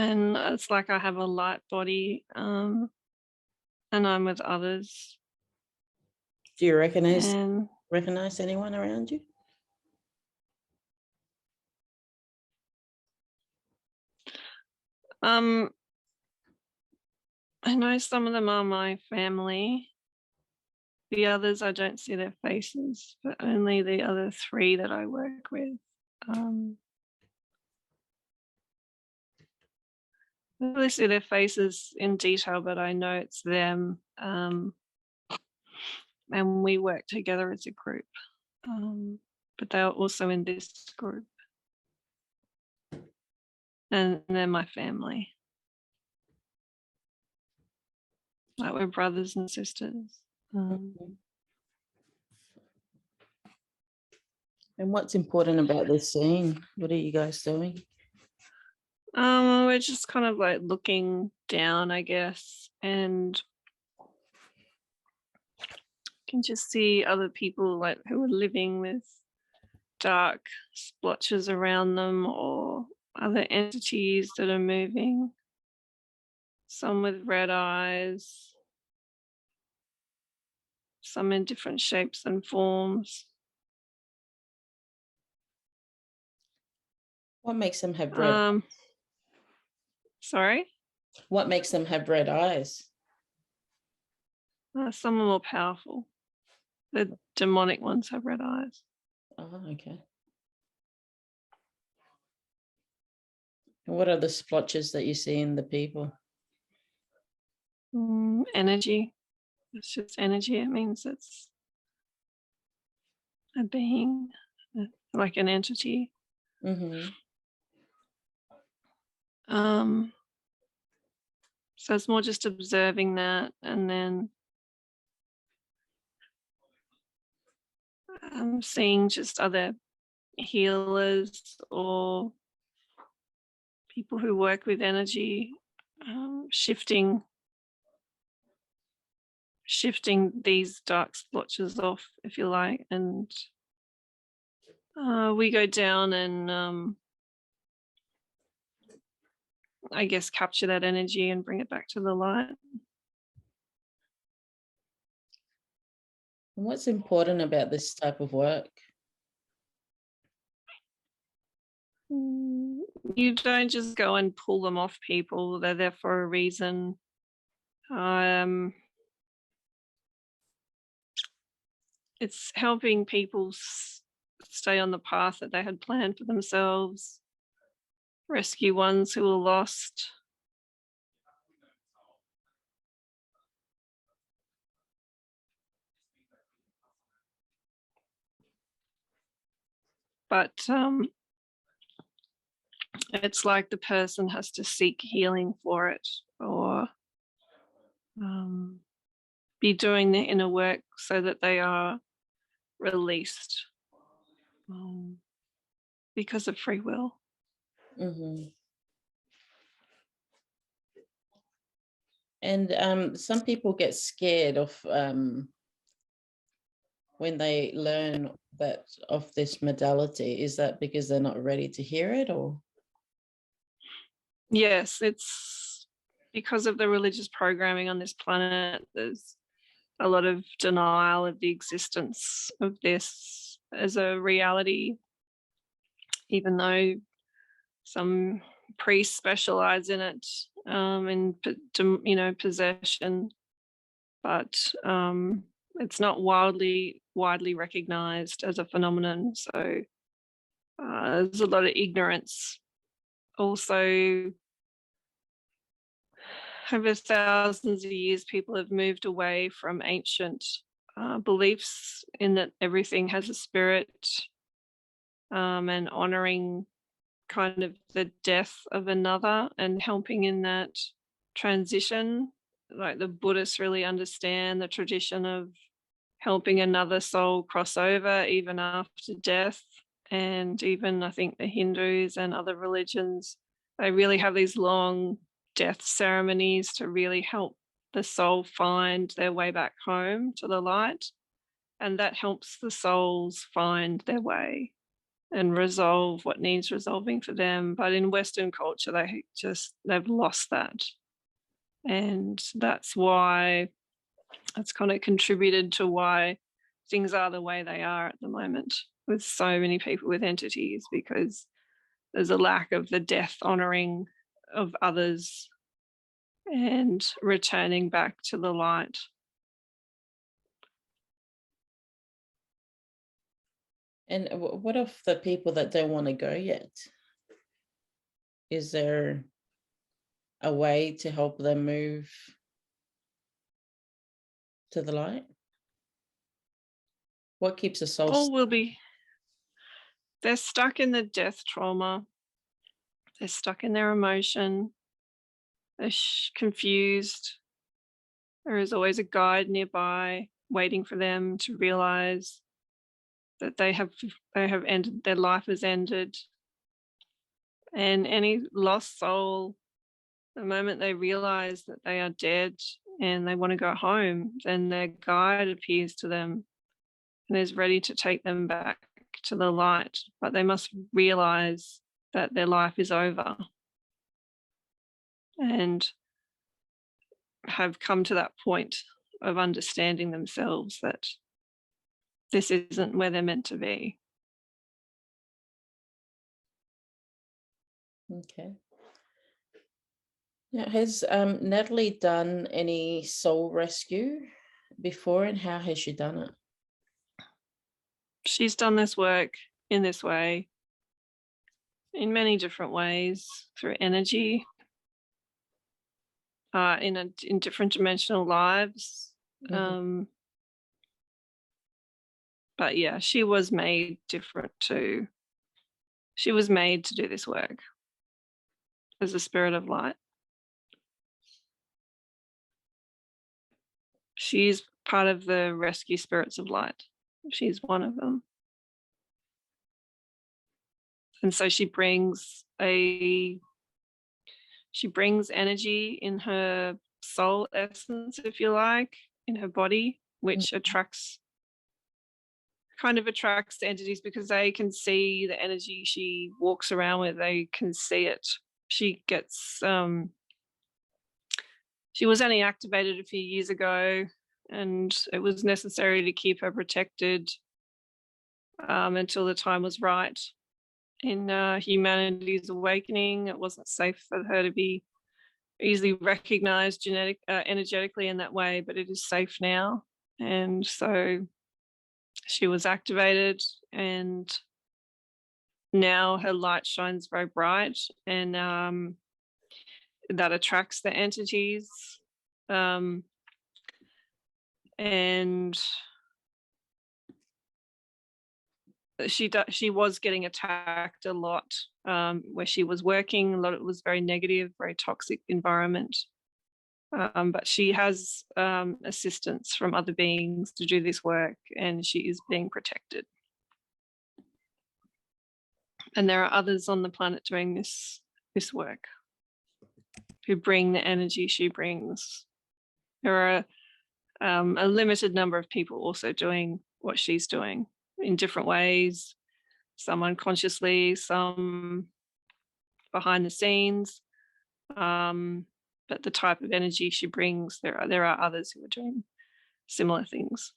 And it's like I have a light body, and I'm with others. Do you recognize And anyone around you? I know some of them are my family. The others, I don't see their faces, but only the other 3 that I work with. I don't really see their faces in detail, but I know it's them. And we work together as a group. But they are also in this group. And they're my family. Like we're brothers and sisters. And what's important about this scene? What are you guys doing? We're just kind of like looking down, I guess, and can just see other people like who are living with dark splotches around them or other entities that are moving. Some with red eyes, some in different shapes and forms. What makes them have red? Sorry? What makes them have red eyes? Some are more powerful. The demonic ones have red eyes. Oh, okay. And what are the splotches that you see in the people? Energy. It's just energy. It means it's a being, like an entity. Mm-hmm. So it's more just observing that, and then seeing just other healers or people who work with energy, shifting these dark splotches off, if you like, and we go down and I guess capture that energy and bring it back to the light. And what's important about this type of work? You don't just go and pull them off people. They're there for a reason. It's helping people stay on the path that they had planned for themselves, rescue ones who were lost. But it's like the person has to seek healing for it, or be doing the inner work so that they are released because of free will. Mm-hmm. And some people get scared of when they learn that of this modality. Is that because they're not ready to hear it, or? Yes, it's because of the religious programming on this planet. There's a lot of denial of the existence of this as a reality, even though some priests specialize in it, in possession, but it's not widely recognized as a phenomenon. So there's a lot of ignorance. Also, over thousands of years, people have moved away from ancient beliefs in that everything has a spirit, and honoring kind of the death of another and helping in that transition. Like the Buddhists really understand the tradition of helping another soul cross over even after death. And even I think the Hindus and other religions, they really have these long death ceremonies to really help the soul find their way back home to the light. And that helps the souls find their way. and resolve what needs resolving for them. But in Western culture, they've lost that. And that's kind of contributed to why things are the way they are at the moment with so many people with entities, because there's a lack of the death honoring of others and returning back to the light. And what of the people that don't want to go yet? Is there a way to help them move to the light? What keeps a soul? All they're stuck in the death trauma. They're stuck in their emotion. They're confused. There is always a guide nearby waiting for them to realize that they have ended, their life has ended. And any lost soul, the moment they realize that they are dead and they want to go home, then their guide appears to them and is ready to take them back to the light. But they must realize that their life is over and have come to that point of understanding themselves that this isn't where they're meant to be. Okay. Now, has Natalie done any soul rescue before, and how has she done it? She's done this work in this way, in many different ways, through energy, in different dimensional lives. Mm-hmm. But yeah, she was made different too. She was made to do this work as a spirit of light. She's part of the rescue spirits of light. She's one of them. And so she brings energy in her soul essence, if you like, in her body, which attracts the entities because they can see the energy she walks around with. They can see it. She gets she was only activated a few years ago, and it was necessary to keep her protected until the time was right. In humanity's awakening, it wasn't safe for her to be easily recognized energetically in that way, but it is safe now. And so she was activated, and now her light shines very bright, and that attracts the entities. And she was getting attacked a lot where she was working. A lot, it was very negative, very toxic environment. But she has assistance from other beings to do this work, and she is being protected. And there are others on the planet doing this work who bring the energy she brings. There are a limited number of people also doing what she's doing in different ways, some unconsciously, some behind the scenes. But the type of energy she brings, there are others who are doing similar things.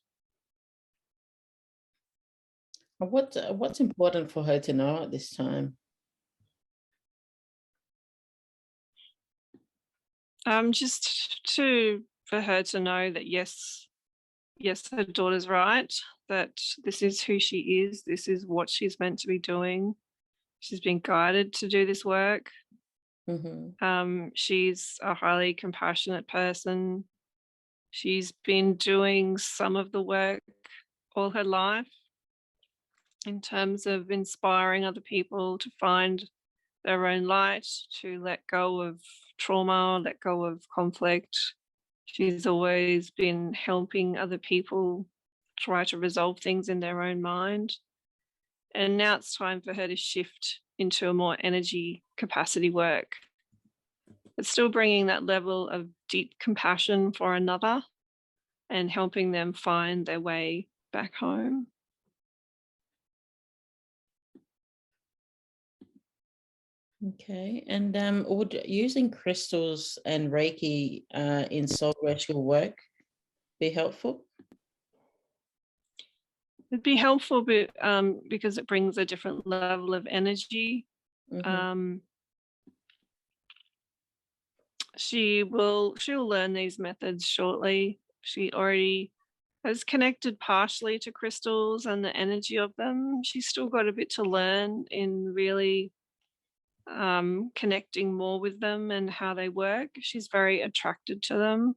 What's important for her to know at this time? Just for her to know that yes, her daughter's right, that this is who she is, this is what she's meant to be doing. She's been guided to do this work. Mm-hmm. She's a highly compassionate person. She's been doing some of the work all her life in terms of inspiring other people to find their own light, to let go of trauma, let go of conflict. She's always been helping other people try to resolve things in their own mind. And now it's time for her to shift into a more energy capacity work. But still bringing that level of deep compassion for another and helping them find their way back home. Okay. And would using crystals and Reiki in soul ritual work be helpful? It'd be helpful, but because it brings a different level of energy. Mm-hmm. Um, she'll learn these methods shortly. She already has connected partially to crystals and the energy of them. She's still got a bit to learn in really connecting more with them and how they work. She's very attracted to them,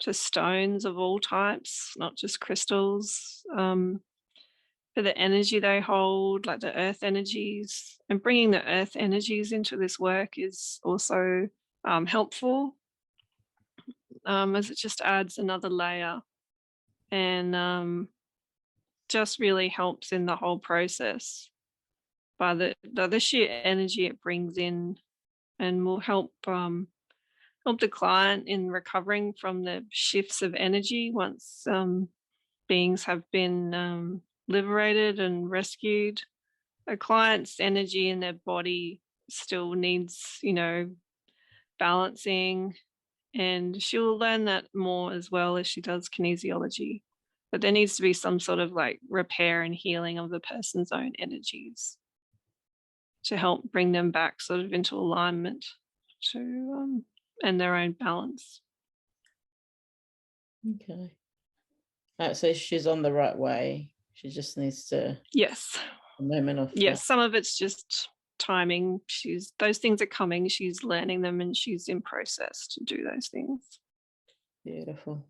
to stones of all types, not just crystals. For the energy they hold, like the earth energies, and bringing the earth energies into this work is also helpful, as it just adds another layer and just really helps in the whole process by the sheer energy it brings in, and will help the client in recovering from the shifts of energy once beings have been liberated and rescued. A client's energy in their body still needs, balancing, and she will learn that more as well as she does kinesiology. But there needs to be some sort of like repair and healing of the person's own energies to help bring them back sort of into alignment to and their own balance. Okay. So she's on the right way. She just needs to Yes. a moment of Yes, some of it's just timing. Those things are coming. She's learning them and she's in process to do those things. beautiful.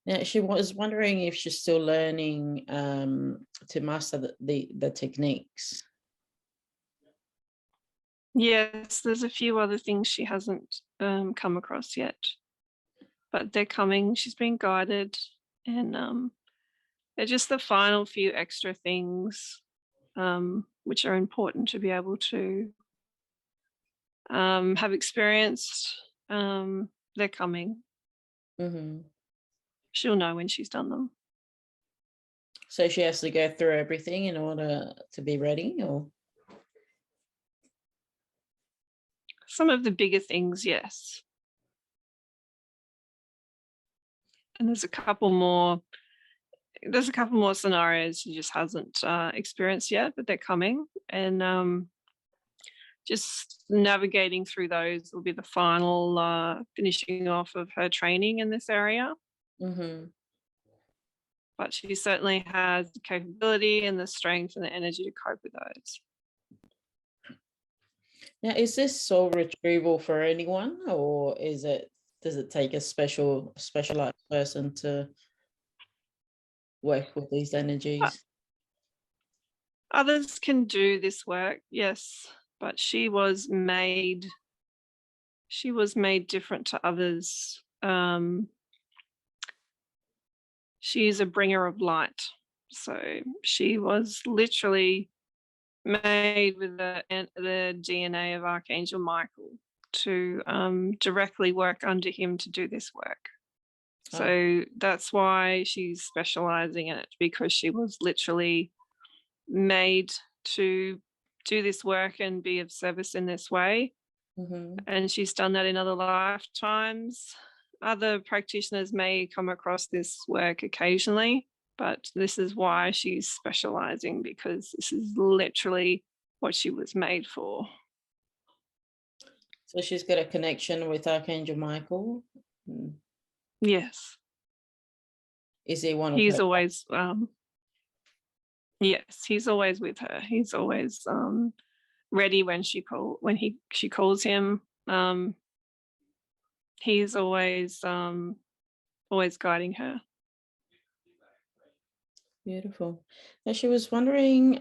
Now she was wondering if she's still learning to master the techniques. Yes, there's a few other things she hasn't come across yet, but they're coming. She's been guided, and they're just the final few extra things which are important to be able to have experienced. They're coming. Mm-hmm. She'll know when she's done them. So she has to go through everything in order to be ready, or Some of the bigger things, yes. And there's a couple more scenarios she just hasn't experienced yet, but they're coming. And just navigating through those will be the final finishing off of her training in this area. mm-hmm. But she certainly has the capability and the strength and the energy to cope with those. Now, is this soul retrieval for anyone, or does it take a specialized person to work with these energies? Others can do this work, yes, but she was made different to others. She is a bringer of light. So she was literally made with the DNA of Archangel Michael to directly work under him to do this work. So that's why she's specializing in it, because she was literally made to do this work and be of service in this way. Mm-hmm. And she's done that in other lifetimes. Other practitioners may come across this work occasionally, but this is why she's specializing, because this is literally what she was made for. So she's got a connection with Archangel Michael. Yes. Is he one of He's her? always yes, he's always with her. He's always ready when she calls him. He's always guiding her. Beautiful. Now she was wondering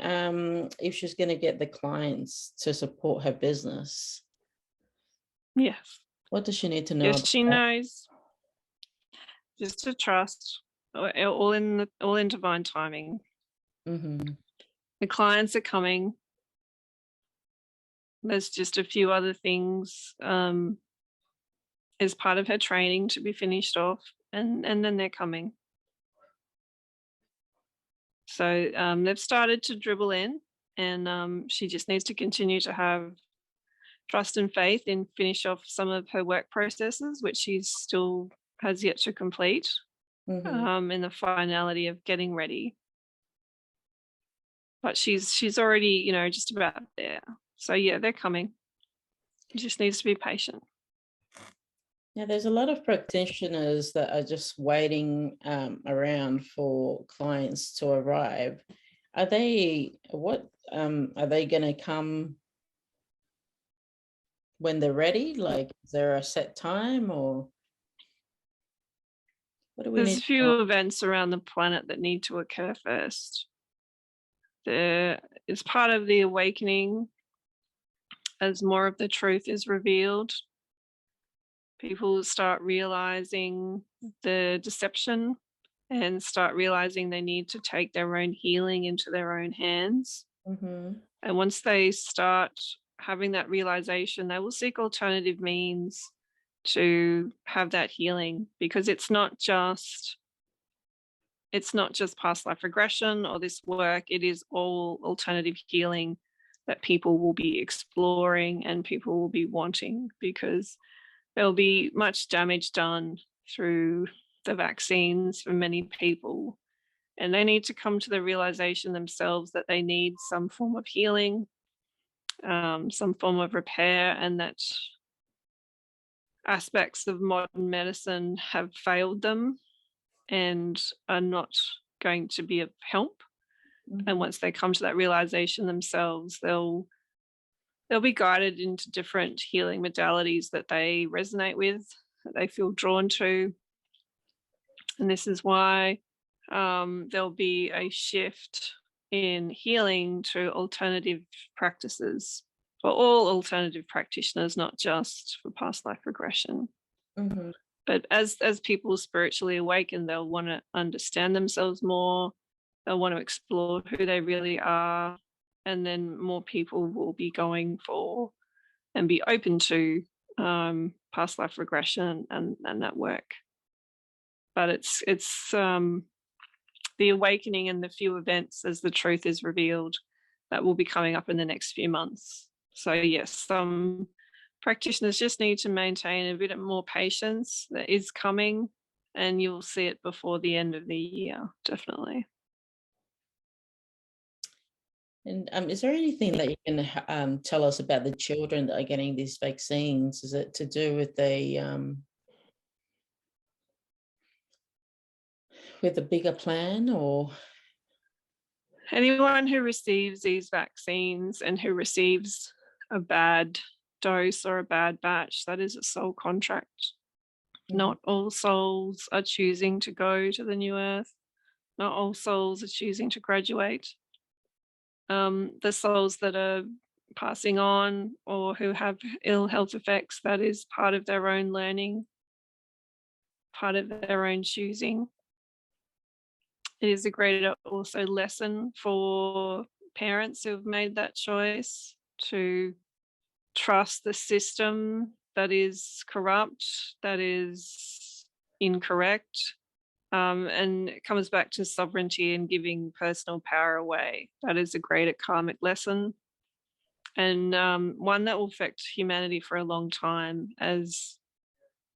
if she's going to get the clients to support her business. Yes. What does she need to know Yes, about she that? knows. Just to trust, all in divine timing. Mm-hmm. The clients are coming. There's just a few other things as part of her training to be finished off, and then they're coming. So they've started to dribble in. and she just needs to continue to have trust and faith and finish off some of her work processes, which she still has yet to complete, Mm-hmm. in the finality of getting ready. But she's already, just about there. So yeah, they're coming. Just needs to be patient. Yeah, there's a lot of practitioners that are just waiting around for clients to arrive. Are they going to come when they're ready? Like, is there a set time, or what do we There's need a to know? few events around the planet that need to occur first. There is part of the awakening as more of the truth is revealed. People start realizing the deception and start realizing they need to take their own healing into their own hands. Mm-hmm. And once they start having that realization, they will seek alternative means to have that healing, because it's not just past life regression or this work. It is all alternative healing that people will be exploring and people will be wanting, because there'll be much damage done through the vaccines for many people. And they need to come to the realization themselves that they need some form of healing, some form of repair, and that aspects of modern medicine have failed them and are not going to be of help. And Mm-hmm. once they come to that realization themselves, they'll be guided into different healing modalities that they resonate with, that they feel drawn to. And this is why there'll be a shift in healing to alternative practices for all alternative practitioners, not just for past life regression. Mm-hmm. But as people spiritually awaken, they'll want to understand themselves more. They'll want to explore who they really are, and then more people will be going for and be open to past life regression and that work. But it's the awakening and the few events as the truth is revealed that will be coming up in the next few months. So yes, some practitioners just need to maintain a bit more patience. That is coming, and you'll see it before the end of the year, definitely. And is there anything that you can tell us about the children that are getting these vaccines? Is it to do with a bigger plan, or? Anyone who receives these vaccines and who receives a bad dose or a bad batch, that is a soul contract. Mhm. Not all souls are choosing to go to the new earth. Not all souls are choosing to graduate. The souls that are passing on or who have ill health effects, that is part of their own learning, part of their own choosing. It is a great also lesson for parents who have made that choice to trust the system that is corrupt, that is incorrect. And it comes back to sovereignty and giving personal power away. That is a great karmic lesson, and one that will affect humanity for a long time, as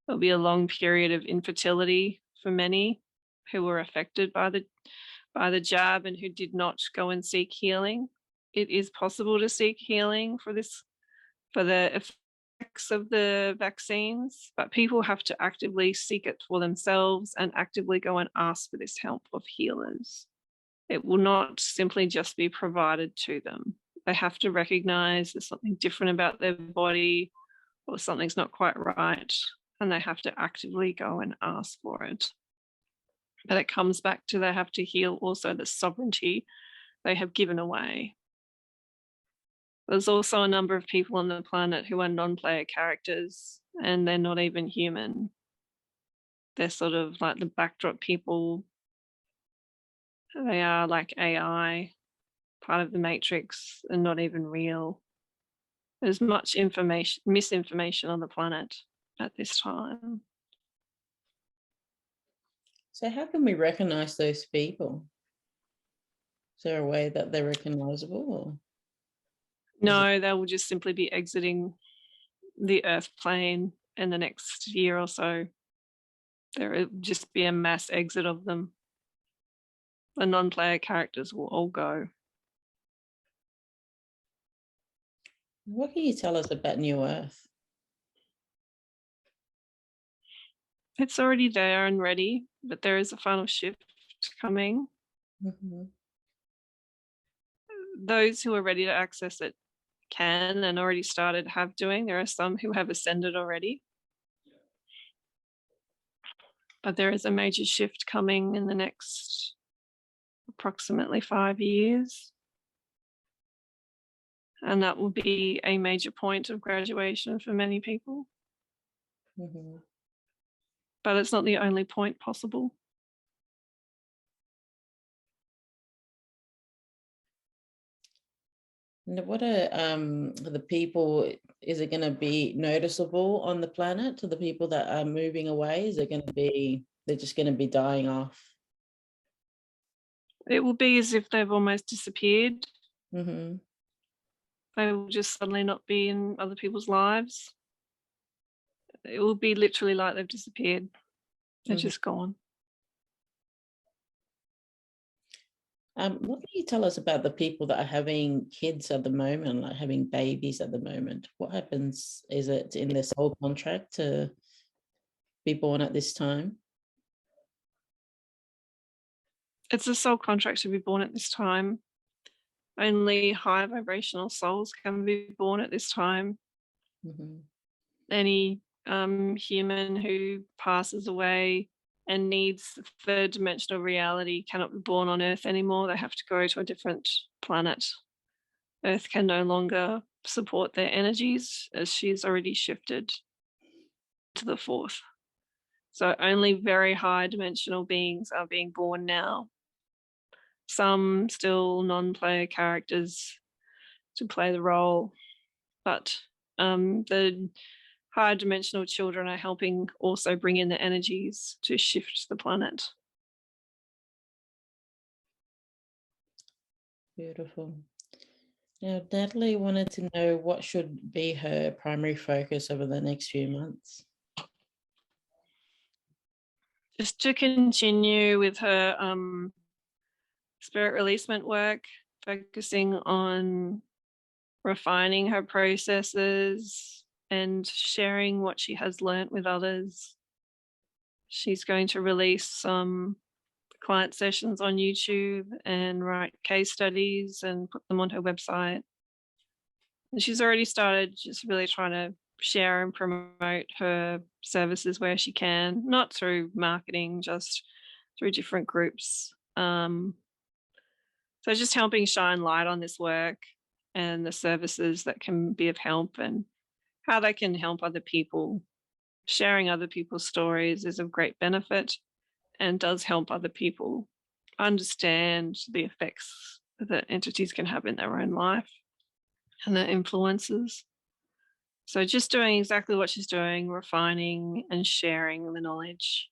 there'll be a long period of infertility for many who were affected by the jab and who did not go and seek healing. It is possible to seek healing for the effects of the vaccines, but people have to actively seek it for themselves and actively go and ask for this help of healers. It will not simply just be provided to them. They have to recognize there's something different about their body or something's not quite right, and they have to actively go and ask for it. But it comes back to they have to heal also the sovereignty they have given away. There's also a number of people on the planet who are non-player characters, and they're not even human. They're sort of like the backdrop people. They are like AI, part of the matrix, and not even real. There's much misinformation on the planet at this time. So how can we recognize those people? Is there a way that they're recognizable? Or? No, they will just simply be exiting the Earth plane in the next year or so. There will just be a mass exit of them. The non-player characters will all go. What can you tell us about New Earth? It's already there and ready, but there is a final shift coming. Mhm. Those who are ready to access it can and already started have doing. There are some who have ascended already. But there is a major shift coming in the next approximately 5 years. And that will be a major point of graduation for many people. Mhm. But it's not the only point possible. And what are the people? Is it going to be noticeable on the planet to the people that are moving away? Is it going to be they're just going to be dying off? It will be as if they've almost disappeared. Mm-hmm. They will just suddenly not be in other people's lives. It will be literally like they've disappeared. They're Mm-hmm. just gone. What can you tell us about the people that are having kids at the moment, like having babies at the moment? What happens? Is it in their soul contract to be born at this time? It's a soul contract to be born at this time. Only high vibrational souls can be born at this time. Mm-hmm. Any human who passes away and needs third dimensional reality cannot be born on Earth anymore. They have to go to a different planet. Earth can no longer support their energies as she's already shifted to the fourth. So only very high dimensional beings are being born now. Some still non-player characters to play the role, but the higher dimensional children are helping also bring in the energies to shift the planet. Beautiful. Now, Natalie wanted to know what should be her primary focus over the next few months. Just to continue with her spirit releasement work, focusing on refining her processes and sharing what she has learnt with others. She's going to release some client sessions on YouTube and write case studies and put them on her website. And she's already started just really trying to share and promote her services where she can, not through marketing, just through different groups. So just helping shine light on this work and the services that can be of help and how they can help other people. Sharing other people's stories is of great benefit and does help other people understand the effects that entities can have in their own life and their influences. So just doing exactly what she's doing, refining and sharing the knowledge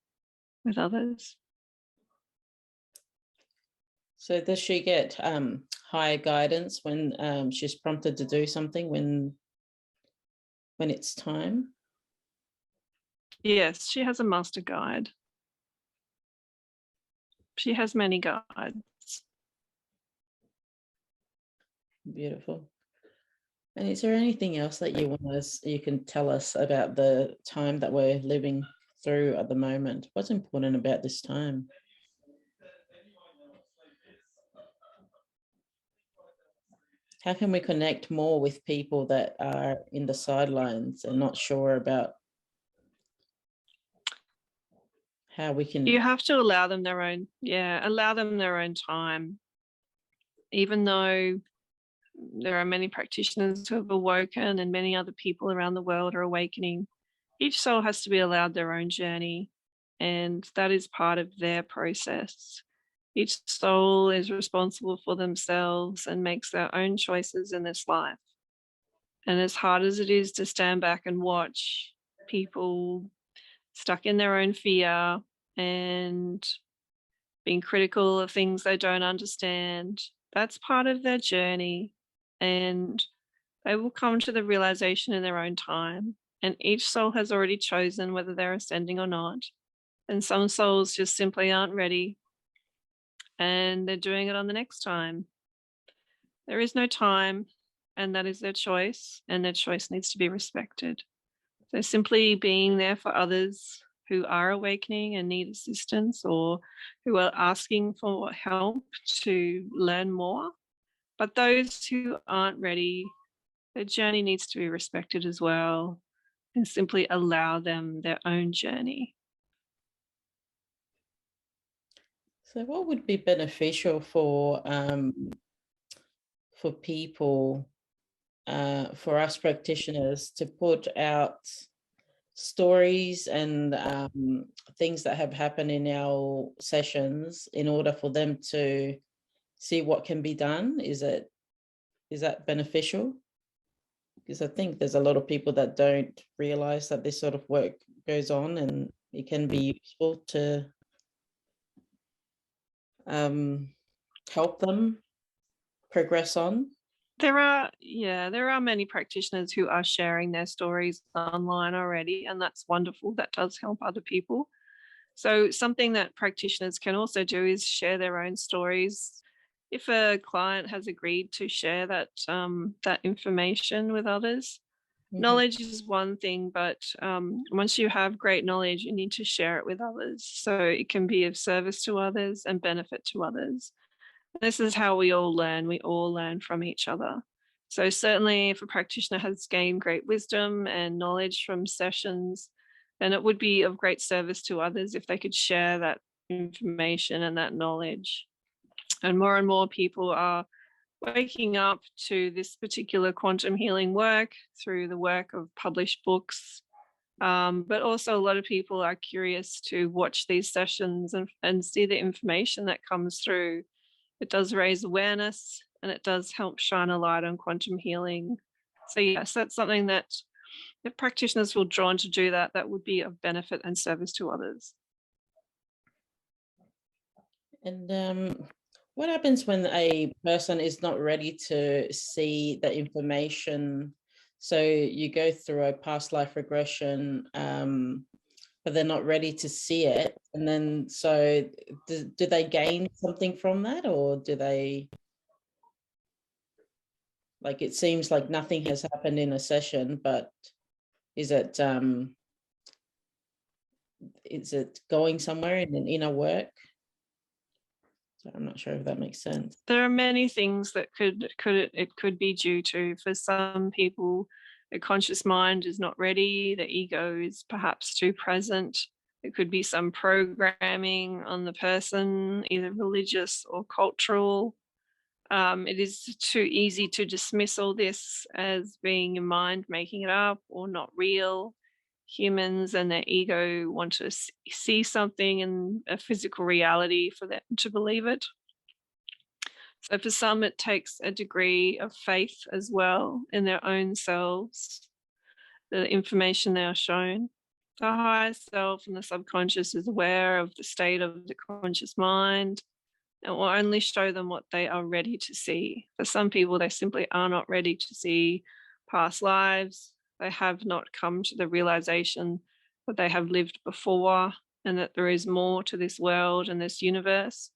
with others. So does she get higher guidance when she's prompted to do something when it's time? Yes, she has a master guide. She has many guides. Beautiful. And is there anything else that you can tell us about the time that we're living through at the moment? What's important about this time? How can we connect more with people that are in the sidelines and not sure about how we can? You have to allow them allow them their own time. Even though there are many practitioners who have awoken and many other people around the world are awakening, each soul has to be allowed their own journey, and that is part of their process. Each soul is responsible for themselves and makes their own choices in this life. And as hard as it is to stand back and watch people stuck in their own fear and being critical of things they don't understand, that's part of their journey. And They will come to the realization in their own time, and each soul has already chosen whether they're ascending or not. And some souls just simply aren't ready, and they're doing it on the next time. There is no time, and that is their choice, and their choice needs to be respected. So simply being there for others who are awakening and need assistance, or who are asking for help to learn more. But those who aren't ready, their journey needs to be respected as well, and simply allow them their own journey. So what would be beneficial for people, for us practitioners, to put out stories and things that have happened in our sessions in order for them to see what can be done? Is that beneficial? Because I think there's a lot of people that don't realize that this sort of work goes on, and it can be useful to help them progress on. There are many practitioners who are sharing their stories online already, and that's wonderful. That does help other people. So something that practitioners can also do is share their own stories. If a client has agreed to share that information with others, Mhm. knowledge is one thing, but once you have great knowledge, you need to share it with others so it can be of service to others and benefit to others. This is how we all learn. We all learn from each other. So certainly if a practitioner has gained great wisdom and knowledge from sessions, then it would be of great service to others if they could share that information and that knowledge. And more people are waking up to this particular quantum healing work through the work of published books. But also a lot of people are curious to watch these sessions and see the information that comes through. It does raise awareness, and it does help shine a light on quantum healing. So yes, that's something that if practitioners feel drawn to do that, that would be of benefit and service to others. And what happens when a person is not ready to see the information? So you go through a past life regression, but they're not ready to see it. And then, so do they gain something from that, or do they, like, it seems like nothing has happened in a session, but is it going somewhere in an inner work? So I'm not sure if that makes sense. There are many things that could be due to. For some people, the conscious mind is not ready, the ego is perhaps too present. It could be some programming on the person, either religious or cultural. It is too easy to dismiss all this as being your mind making it up or not real. Humans and their ego want to see something in a physical reality for them to believe it. So for some, it takes a degree of faith as well in their own selves, the information they are shown. The higher self and the subconscious is aware of the state of the conscious mind and will only show them what they are ready to see. For some people, they simply are not ready to see past lives. They have not come to the realization that they have lived before and that there is more to this world and this universe.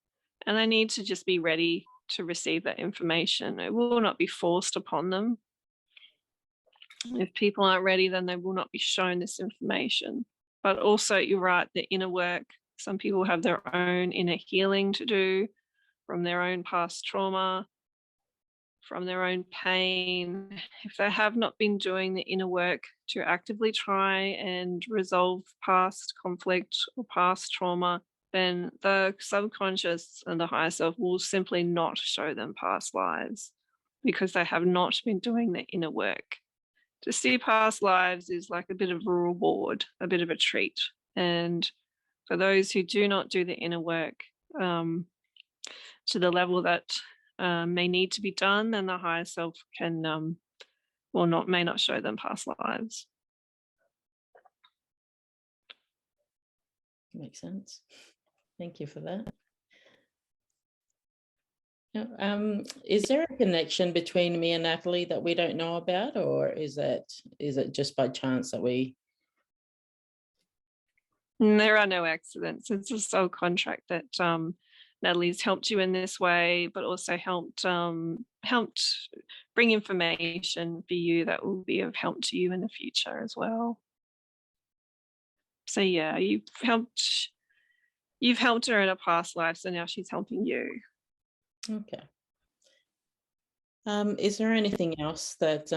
And they need to just be ready to receive that information. It will not be forced upon them. If people aren't ready, then they will not be shown this information. But also, you're right, the inner work. Some people have their own inner healing to do from their own past trauma, from their own pain. If they have not been doing the inner work to actively try and resolve past conflict or past trauma, then the subconscious and the higher self will simply not show them past lives because they have not been doing the inner work. To see past lives is like a bit of a reward, a bit of a treat. And for those who do not do the inner work to the level that may need to be done, then the higher self can may not show them past lives. Makes sense. Thank you for that. Yeah, is there a connection between me and Natalie that we don't know about, or is it just by chance that we? There are no accidents. It's a soul contract that Natalie's helped you in this way, but also helped bring information for you that will be of help to you in the future as well. So yeah, you've helped her in a past life, so now she's helping you. Okay. Is there anything else that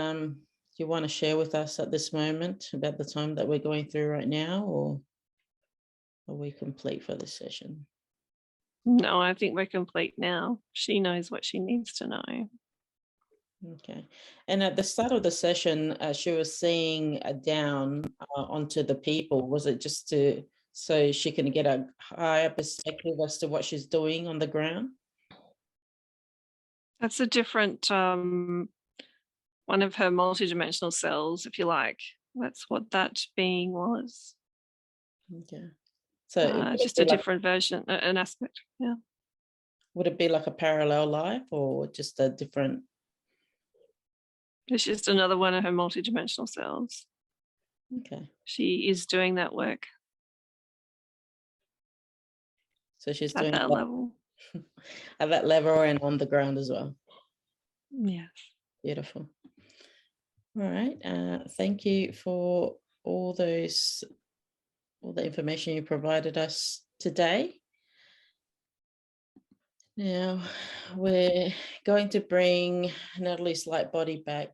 you want to share with us at this moment about the time that we're going through right now, or are we complete for this session? No, I think we're complete now. She knows what she needs to know. Okay. And at the start of the session, she was seeing down onto the people. Was it just so she can get a higher perspective as to what she's doing on the ground? That's a different one of her multidimensional cells, if you like. That's what that being was. Okay. So would it Just be a like, different version, an aspect. Yeah. would it be like a parallel life, or just a different? It's just another one of her multidimensional cells. Okay. She is doing that work So she's at doing that that level. at that level and on the ground as well. Yes. Beautiful. All right. Thank you for all the information you provided us today. Now we're going to bring Natalie's light body back